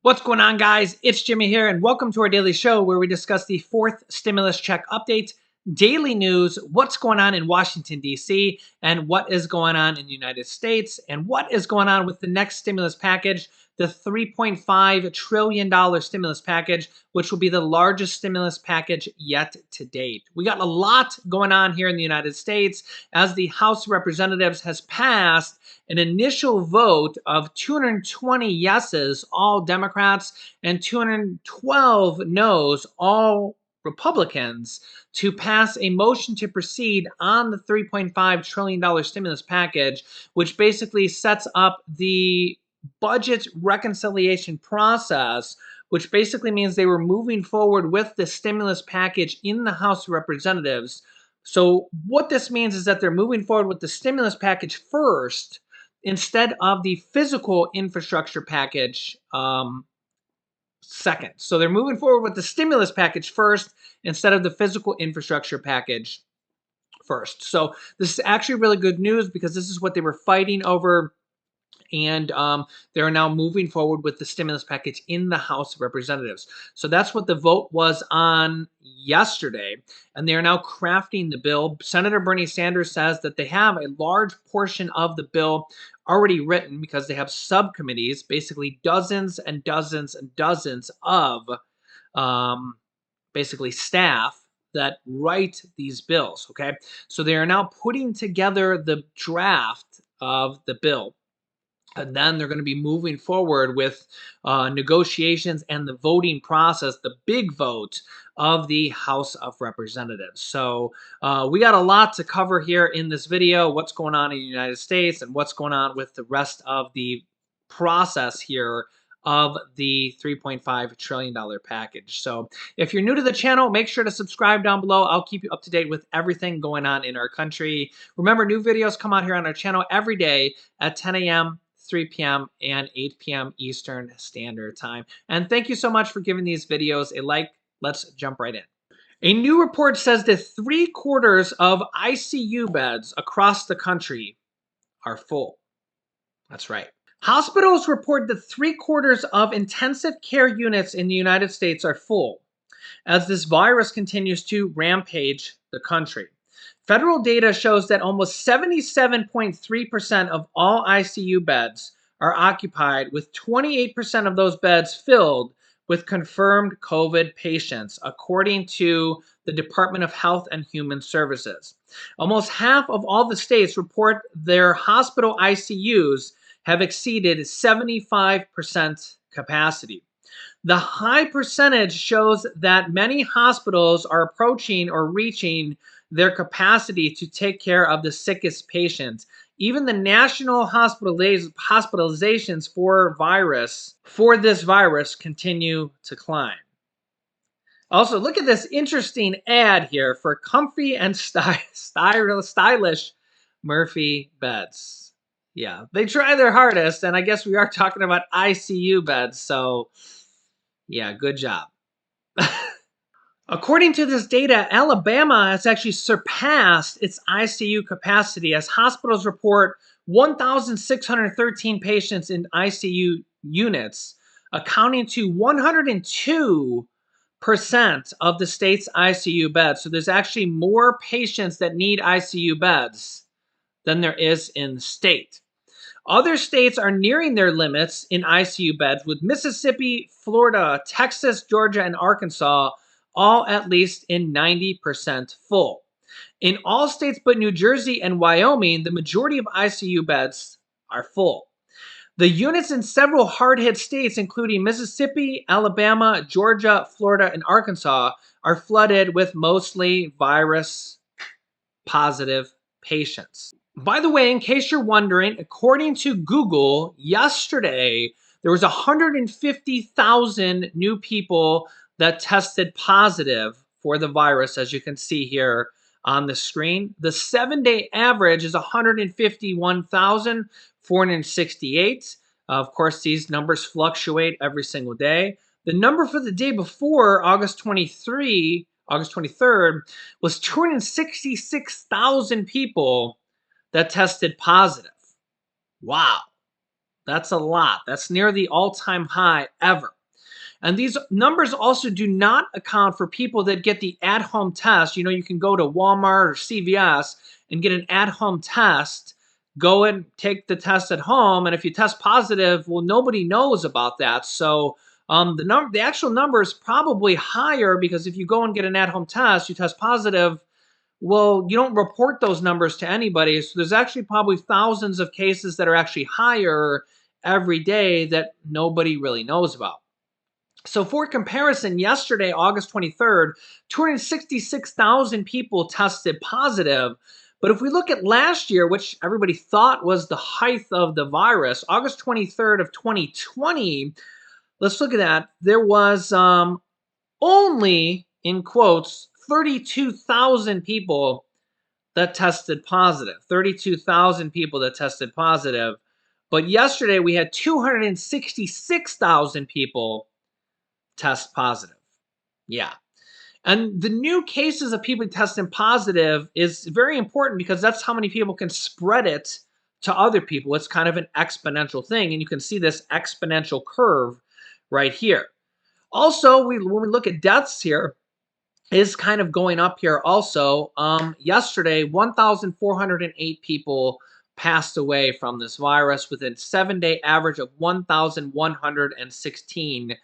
What's going on, guys? It's Jimmy here, and welcome to our daily show where we discuss the fourth stimulus check update, daily news, what's going on in Washington, D.C., and what is going on in the United States, and what is going on with the next stimulus package, the $3.5 trillion stimulus package, which will be the largest stimulus package yet to date. We got a lot going on here in the United States as the House of Representatives has passed an initial vote of 220 yeses, all Democrats, and 212 noes, all Republicans, to pass a motion to proceed on the $3.5 trillion stimulus package, which basically sets up the budget reconciliation process, which basically means they were moving forward with the stimulus package in the House of Representatives. So what this means is that they're moving forward with the stimulus package first instead of the physical infrastructure package second. So they're moving forward with the stimulus package first instead of the physical infrastructure package first. So this is actually really good news because this is what they were fighting over. And they're now moving forward with the stimulus package in the House of Representatives. So that's what the vote was on yesterday. And they are now crafting the bill. Senator Bernie Sanders says that they have a large portion of the bill already written because they have subcommittees, basically dozens and dozens and dozens of basically staff that write these bills, okay? So they are now putting together the draft of the bill. And then they're going to be moving forward with negotiations and the voting process, the big vote of the House of Representatives. So we got a lot to cover here in this video, what's going on in the United States and what's going on with the rest of the process here of the $3.5 trillion package. So if you're new to the channel, make sure to subscribe down below. I'll keep you up to date with everything going on in our country. Remember, new videos come out here on our channel every day at 10 a.m., 3 p.m. and 8 p.m. Eastern Standard Time. And thank you so much for giving these videos a like. Let's jump right in. A new report says that 3/4 of ICU beds across the country are full. That's right. Hospitals report that 3/4 of intensive care units in the United States are full as this virus continues to rampage the country. Federal data shows that almost 77.3% of all ICU beds are occupied, with 28% of those beds filled with confirmed COVID patients, according to the Department of Health and Human Services. Almost half of all the states report their hospital ICUs have exceeded 75% capacity. The high percentage shows that many hospitals are approaching or reaching their capacity to take care of the sickest patients. Even the national hospitalizations for this virus continue to climb. Also, look at this interesting ad here for comfy and stylish Murphy beds. Yeah, they try their hardest, and I guess we are talking about ICU beds, so yeah, good job. According to this data, Alabama has actually surpassed its ICU capacity as hospitals report 1,613 patients in ICU units, accounting to 102% of the state's ICU beds. So there's actually more patients that need ICU beds than there is in the state. Other states are nearing their limits in ICU beds, with Mississippi, Florida, Texas, Georgia, and Arkansas all at least in 90% full. In all states but New Jersey and Wyoming, the majority of ICU beds are full. The units in several hard-hit states, including Mississippi, Alabama, Georgia, Florida, and Arkansas, are flooded with mostly virus-positive patients. By the way, in case you're wondering, according to Google, yesterday, there was 150,000 new people that tested positive for the virus, as you can see here on the screen. The 7-day average is 151,468. Of course, these numbers fluctuate every single day. The number for the day before, August 23rd, was 266,000 people that tested positive. Wow. That's a lot. That's near the all-time high ever. And these numbers also do not account for people that get the at-home test. You know, you can go to Walmart or CVS and get an at-home test. Go and take the test at home, and if you test positive, well, nobody knows about that. So the actual number is probably higher because if you go and get an at-home test, you test positive. Well, you don't report those numbers to anybody. So there's actually probably thousands of cases that are actually higher every day that nobody really knows about. So for comparison, yesterday, August 23rd, 266,000 people tested positive. But if we look at last year, which everybody thought was the height of the virus, August 23rd of 2020, let's look at that. There was only, in quotes, 32,000 people that tested positive. 32,000 people that tested positive. But yesterday we had 266,000 people test positive. Yeah. And the new cases of people testing positive is very important because that's how many people can spread it to other people. It's kind of an exponential thing. And you can see this exponential curve right here. Also, when we look at deaths here, is kind of going up here also. Yesterday, 1,408 people passed away from this virus with a 7-day average of 1,116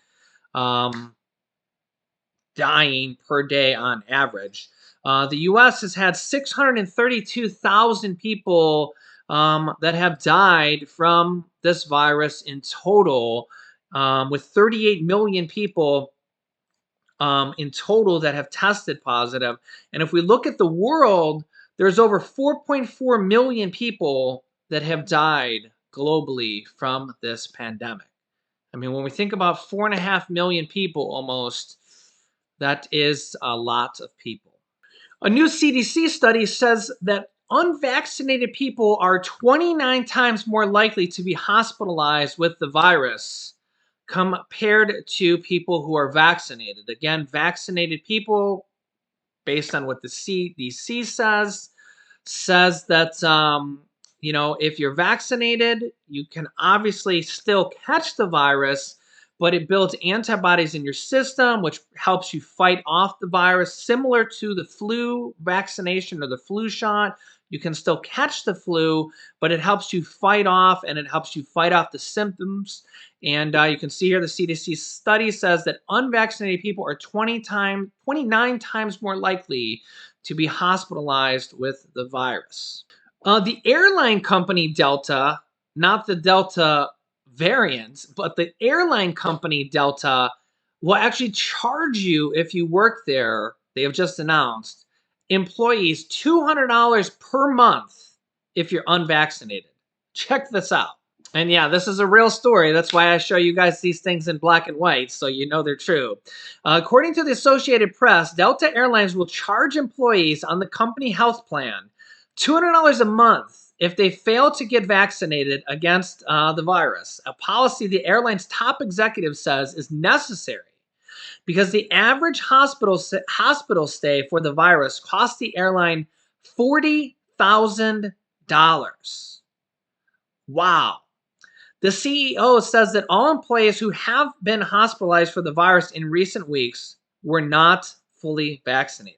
dying per day on average. The U.S. has had 632,000 people that have died from this virus in total, with 38 million people in total that have tested positive. And if we look at the world, there's over 4.4 million people that have died globally from this pandemic. I mean, when we think about 4.5 million people almost, that is a lot of people. A new CDC study says that unvaccinated people are 29 times more likely to be hospitalized with the virus compared to people who are vaccinated. Again, vaccinated people, based on what the CDC says that if you're vaccinated, you can obviously still catch the virus, but it builds antibodies in your system, which helps you fight off the virus, similar to the flu vaccination or the flu shot. You can still catch the flu, but it helps you fight off, and it helps you fight off the symptoms. And you can see here the CDC study says that unvaccinated people are 29 times more likely to be hospitalized with the virus. The airline company Delta, not the Delta variant, but the airline company Delta will actually charge you if you work there. They have just announced employees $200 per month if you're unvaccinated. Check this out. And yeah, this is a real story. That's why I show you guys these things in black and white, so you know they're true. According to the Associated Press, Delta Airlines will charge employees on the company health plan $200 a month if they fail to get vaccinated against the virus, a policy the airline's top executive says is necessary because the average hospital stay for the virus cost the airline $40,000. Wow. The CEO says that all employees who have been hospitalized for the virus in recent weeks were not fully vaccinated.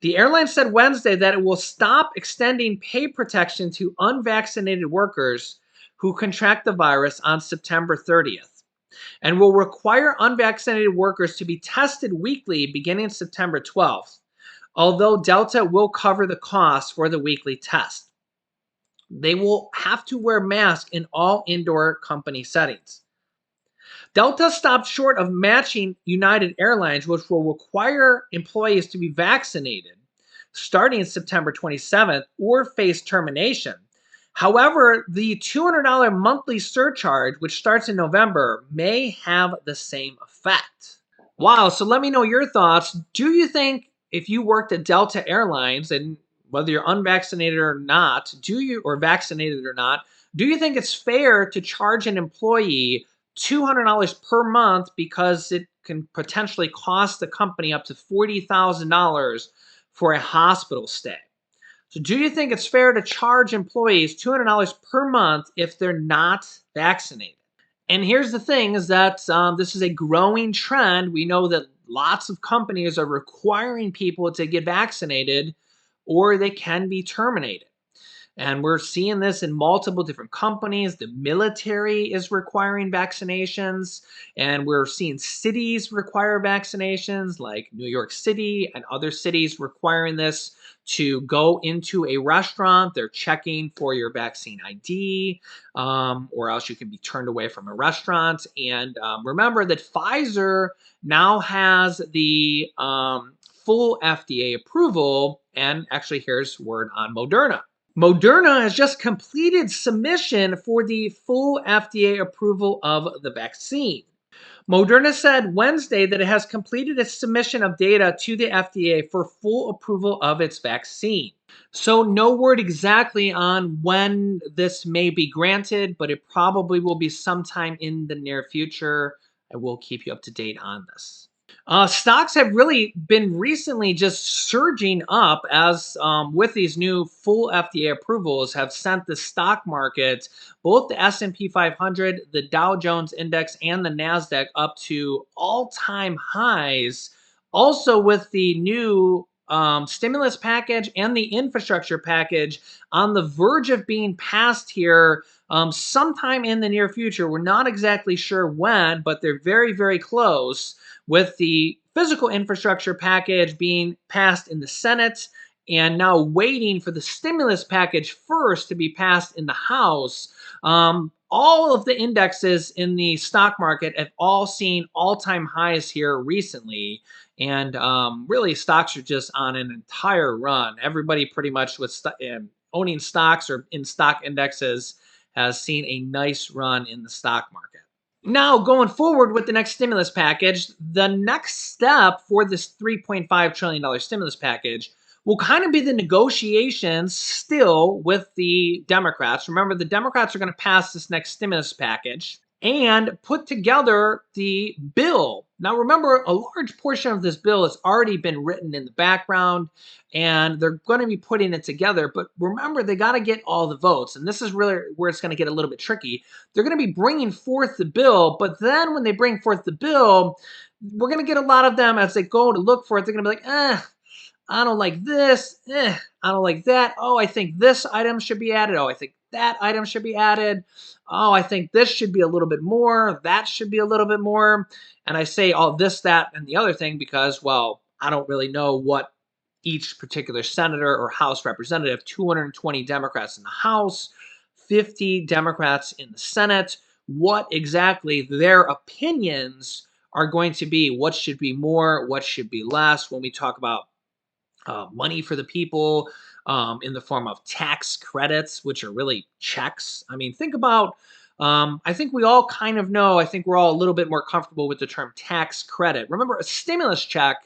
The airline said Wednesday that it will stop extending pay protection to unvaccinated workers who contract the virus on September 30th and will require unvaccinated workers to be tested weekly beginning September 12th, although Delta will cover the cost for the weekly test. They will have to wear masks in all indoor company settings. Delta stopped short of matching United Airlines, which will require employees to be vaccinated starting September 27th or face termination. However, the $200 monthly surcharge, which starts in November, may have the same effect. Wow, so let me know your thoughts. Do you think if you worked at Delta Airlines, and whether you're unvaccinated or not, or vaccinated or not, do you think it's fair to charge an employee $200 per month because it can potentially cost the company up to $40,000 for a hospital stay? So, do you think it's fair to charge employees $200 per month if they're not vaccinated? And here's the thing: is that this is a growing trend. We know that lots of companies are requiring people to get vaccinated, or they can be terminated. And we're seeing this in multiple different companies. The military is requiring vaccinations, and we're seeing cities require vaccinations like New York City and other cities requiring this to go into a restaurant. They're checking for your vaccine ID, or else you can be turned away from a restaurant. And remember that Pfizer now has the full FDA approval. And actually, here's word on Moderna. Moderna has just completed submission for the full FDA approval of the vaccine. Moderna said Wednesday that it has completed its submission of data to the FDA for full approval of its vaccine. So, no word exactly on when this may be granted, but it probably will be sometime in the near future. I will keep you up to date on this. Stocks have really been recently just surging up as with these new full FDA approvals have sent the stock market, both the S&P 500, the Dow Jones Index, and the Nasdaq up to all-time highs. Also, with the new stimulus package and the infrastructure package on the verge of being passed here sometime in the near future. We're not exactly sure when, but they're very, very close, with the physical infrastructure package being passed in the Senate and now waiting for the stimulus package first to be passed in the House. All of the indexes in the stock market have all seen all-time highs here recently. And really, stocks are just on an entire run. Everybody pretty much with owning stocks or in stock indexes has seen a nice run in the stock market. Now, going forward with the next stimulus package, the next step for this $3.5 trillion stimulus package will kind of be the negotiations still with the Democrats. Remember, the Democrats are going to pass this next stimulus package and put together the bill. Now, remember, a large portion of this bill has already been written in the background, and they're going to be putting it together. But remember, they got to get all the votes. And this is really where it's going to get a little bit tricky. They're going to be bringing forth the bill, but then when they bring forth the bill, we're going to get a lot of them as they go to look for it. They're going to be like, I don't like this. I don't like that. Oh, I think this item should be added. Oh, I think that item should be added. Oh, I think this should be a little bit more. That should be a little bit more. And I say all this, that, and the other thing because, well, I don't really know what each particular senator or House representative, 220 Democrats in the House, 50 Democrats in the Senate, what exactly their opinions are going to be. What should be more? What should be less when we talk about money for the people in the form of tax credits, which are really checks. I mean, think about, I think we all kind of know, I think we're all a little bit more comfortable with the term tax credit. Remember, a stimulus check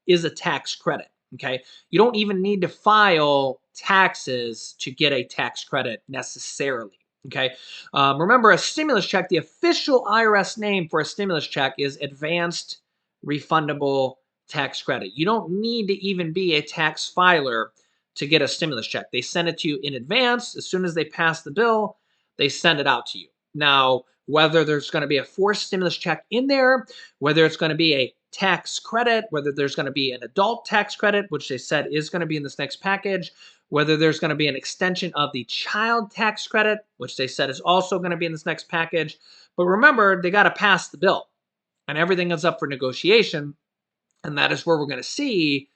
is a tax credit, okay? You don't even need to file taxes to get a tax credit necessarily. Okay. Remember, a stimulus check, the official IRS name for a stimulus check is advanced refundable tax credit. You don't need to even be a tax filer to get a stimulus check. They send it to you in advance. As soon as they pass the bill, they send it out to you. Now, whether there's going to be a forced stimulus check in there, whether it's going to be a tax credit, whether there's going to be an adult tax credit, which they said is going to be in this next package, whether there's going to be an extension of the child tax credit, which they said is also going to be in this next package. But remember, they got to pass the bill, and everything is up for negotiation. And that is where we're going to see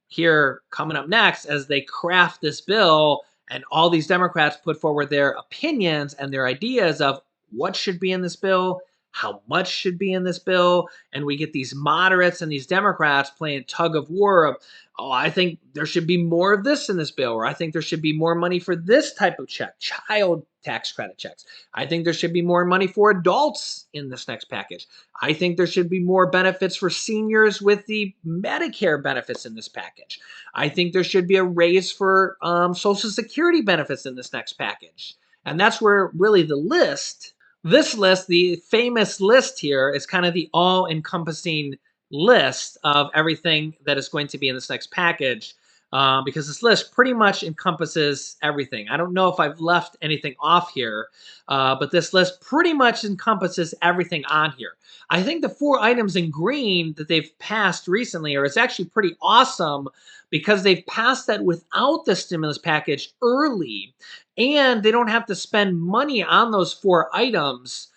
here coming up next as they craft this bill and all these Democrats put forward their opinions and their ideas of what should be in this bill, how much should be in this bill. And we get these moderates and these Democrats playing tug of war of, oh, I think there should be more of this in this bill, or I think there should be more money for this type of check, child tax credit checks. I think there should be more money for adults in this next package. I think there should be more benefits for seniors with the Medicare benefits in this package. I think there should be a raise for Social Security benefits in this next package. And that's where really this list, the famous list here, is kind of the all-encompassing list of everything that is going to be in this next package. because this list pretty much encompasses everything. I don't know if I've left anything off here, but this list pretty much encompasses everything on here. I think the 4 items in green that they've passed recently are it's actually pretty awesome because they've passed that without the stimulus package early, and they don't have to spend money on those 4 items.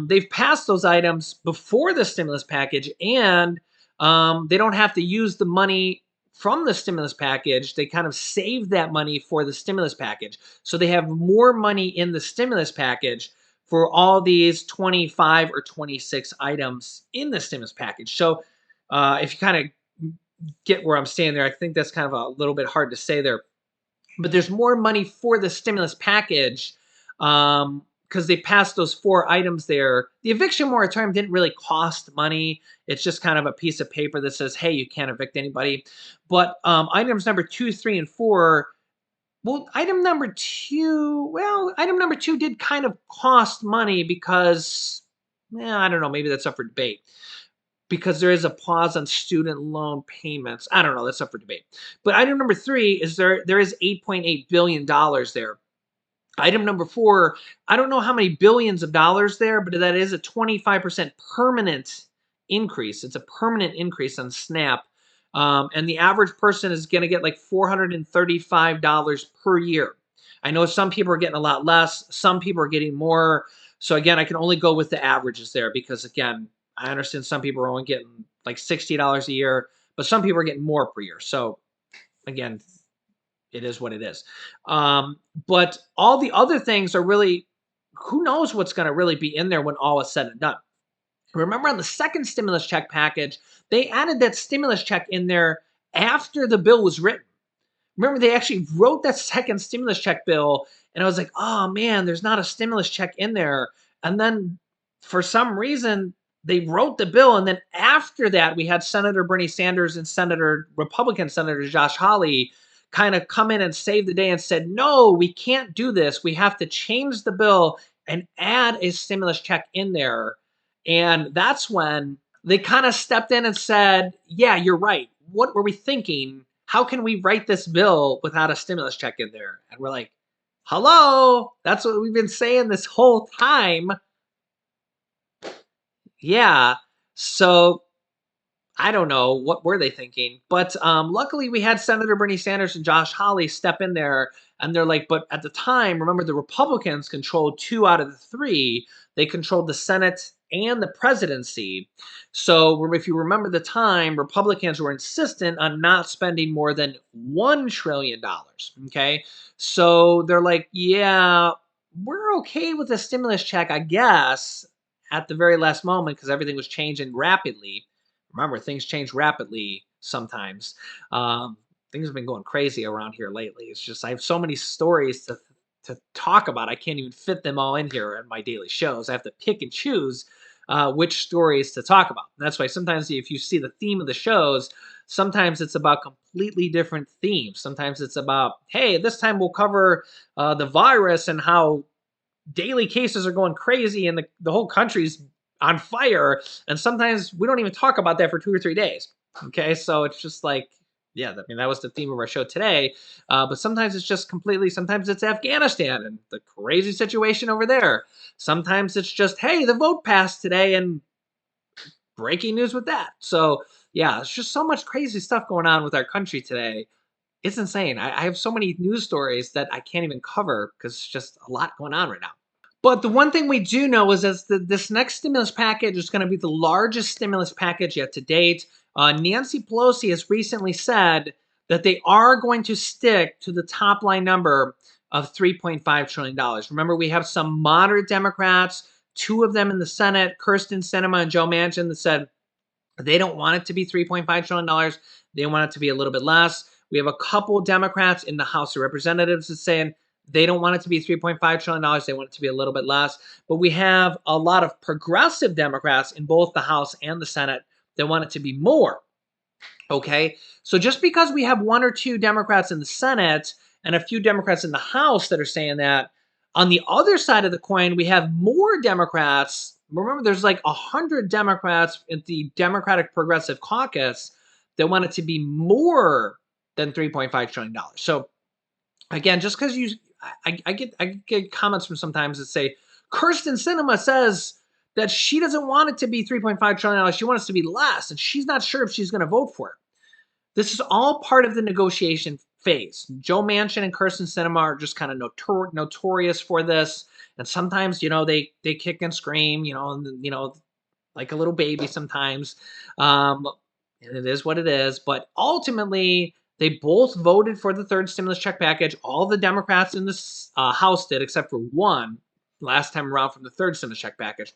They've passed those items before the stimulus package, and they don't have to use the money from the stimulus package. They kind of save that money for the stimulus package. So they have more money in the stimulus package for all these 25 or 26 items in the stimulus package. So if you kind of get where I'm saying there, I think that's kind of a little bit hard to say there, but there's more money for the stimulus package because they passed those 4 items there. The eviction moratorium didn't really cost money. It's just kind of a piece of paper that says, hey, you can't evict anybody. But items number 2, 3, and 4, well, item number two did kind of cost money because, I don't know, maybe that's up for debate because there is a pause on student loan payments. I don't know, that's up for debate. But item number 3 is there is $8.8 billion there. Item number 4, I don't know how many billions of dollars there, but that is a 25% permanent increase. It's a permanent increase on SNAP. And the average person is going to get like $435 per year. I know some people are getting a lot less. Some people are getting more. So again, I can only go with the averages there because again, I understand some people are only getting like $60 a year, but some people are getting more per year. So again, it is what it is. But all the other things are really, who knows what's going to really be in there when all is said and done. Remember on the second stimulus check package, they added that stimulus check in there after the bill was written. Remember, they actually wrote that second stimulus check bill, and I was like, oh man, there's not a stimulus check in there. And then for some reason, they wrote the bill, and then after that, we had Senator Bernie Sanders and Republican Senator Josh Hawley kind of come in and save the day and said, no, we can't do this. We have to change the bill and add a stimulus check in there. And that's when they kind of stepped in and said, yeah, you're right. What were we thinking? How can we write this bill without a stimulus check in there? And we're like, hello, that's what we've been saying this whole time. Yeah. So I don't know what were they thinking, but luckily we had Senator Bernie Sanders and Josh Hawley step in there, and they're like, but at the time, remember the Republicans controlled 2 out of the 3. They controlled the Senate and the presidency. So if you remember the time, Republicans were insistent on not spending more than $1 trillion. Okay, so they're like, yeah, we're okay with the stimulus check, I guess, at the very last moment because everything was changing rapidly. Remember, things change rapidly sometimes. Things have been going crazy around here lately. It's just I have so many stories to talk about. I can't even fit them all in here in my daily shows. I have to pick and choose which stories to talk about. And that's why sometimes if you see the theme of the shows, sometimes it's about completely different themes. Sometimes it's about, hey, this time we'll cover the virus and how daily cases are going crazy and the whole country's on fire. And sometimes we don't even talk about that for 2 or 3 days. Okay. So it's just like, yeah, I mean, that was the theme of our show today. But sometimes it's just completely, sometimes it's Afghanistan and the crazy situation over there. Sometimes it's just, hey, the vote passed today and breaking news with that. So yeah, it's just so much crazy stuff going on with our country today. It's insane. I have so many news stories that I can't even cover because it's just a lot going on right now. But the one thing we do know is that this next stimulus package is going to be the largest stimulus package yet to date. Nancy Pelosi has recently said that they are going to stick to the top line number of $3.5 trillion. Remember, we have some moderate Democrats, 2 of them in the Senate, Kirsten Sinema and Joe Manchin, that said they don't want it to be $3.5 trillion. They want it to be a little bit less. We have a couple Democrats in the House of Representatives that's saying they don't want it to be $3.5 trillion. They want it to be a little bit less. But we have a lot of progressive Democrats in both the House and the Senate that want it to be more. Okay? So just because we have 1 or 2 Democrats in the Senate and a few Democrats in the House that are saying that, on the other side of the coin, we have more Democrats. Remember, there's like 100 Democrats in the Democratic Progressive Caucus that want it to be more than $3.5 trillion. So again, just because I get comments from sometimes that say Kirsten Sinema says that she doesn't want it to be $3.5 trillion. She wants it to be less, and she's not sure if she's going to vote for it. This is all part of the negotiation phase. Joe Manchin and Kirsten Sinema are just kind of notorious for this, and sometimes they kick and scream, and like a little baby sometimes. And it is what it is. But ultimately, they both voted for the third stimulus check package. All the Democrats in this House did, except for one last time around from the third stimulus check package.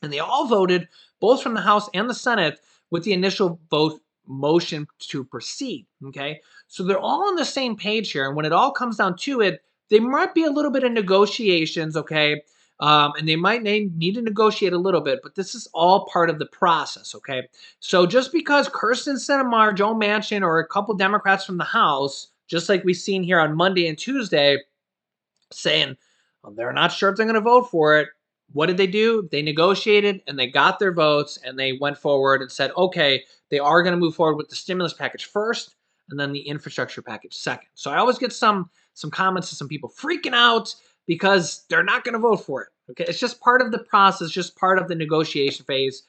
And they all voted, both from the House and the Senate, with the initial vote motion to proceed. Okay. So they're all on the same page here. And when it all comes down to it, there might be a little bit of negotiations. Okay. And they might need to negotiate a little bit, but this is all part of the process. Okay. So just because Kirsten Sinema, Joe Manchin, or a couple Democrats from the House, just like we've seen here on Monday and Tuesday, saying they're not sure if they're going to vote for it. What did they do? They negotiated and they got their votes and they went forward and said, okay, they are going to move forward with the stimulus package first and then the infrastructure package second. So I always get some comments to some people freaking out because they're not going to vote for it. Okay, it's just part of the process, just part of the negotiation phase,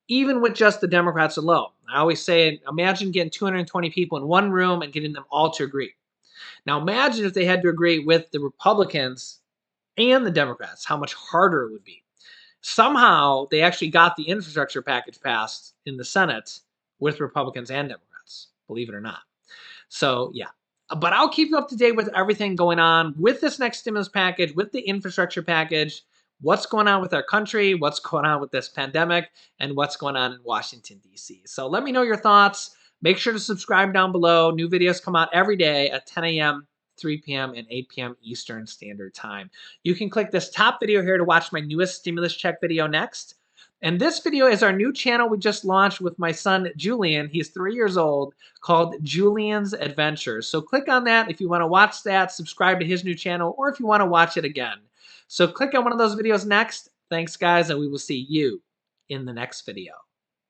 even with just the Democrats alone. I always say, imagine getting 220 people in one room and getting them all to agree. Now imagine if they had to agree with the Republicans and the Democrats, how much harder it would be. Somehow they actually got the infrastructure package passed in the Senate with Republicans and Democrats, believe it or not. So yeah, but I'll keep you up to date with everything going on with this next stimulus package, with the infrastructure package, what's going on with our country, what's going on with this pandemic, and what's going on in Washington, D.C. So let me know your thoughts. Make sure to subscribe down below. New videos come out every day at 10 a.m., 3 p.m., and 8 p.m. Eastern Standard Time. You can click this top video here to watch my newest stimulus check video next. And this video is our new channel we just launched with my son, Julian. He's 3 years old, called Julian's Adventures. So click on that if you want to watch that, subscribe to his new channel, or if you want to watch it again. So click on one of those videos next. Thanks, guys, and we will see you in the next video.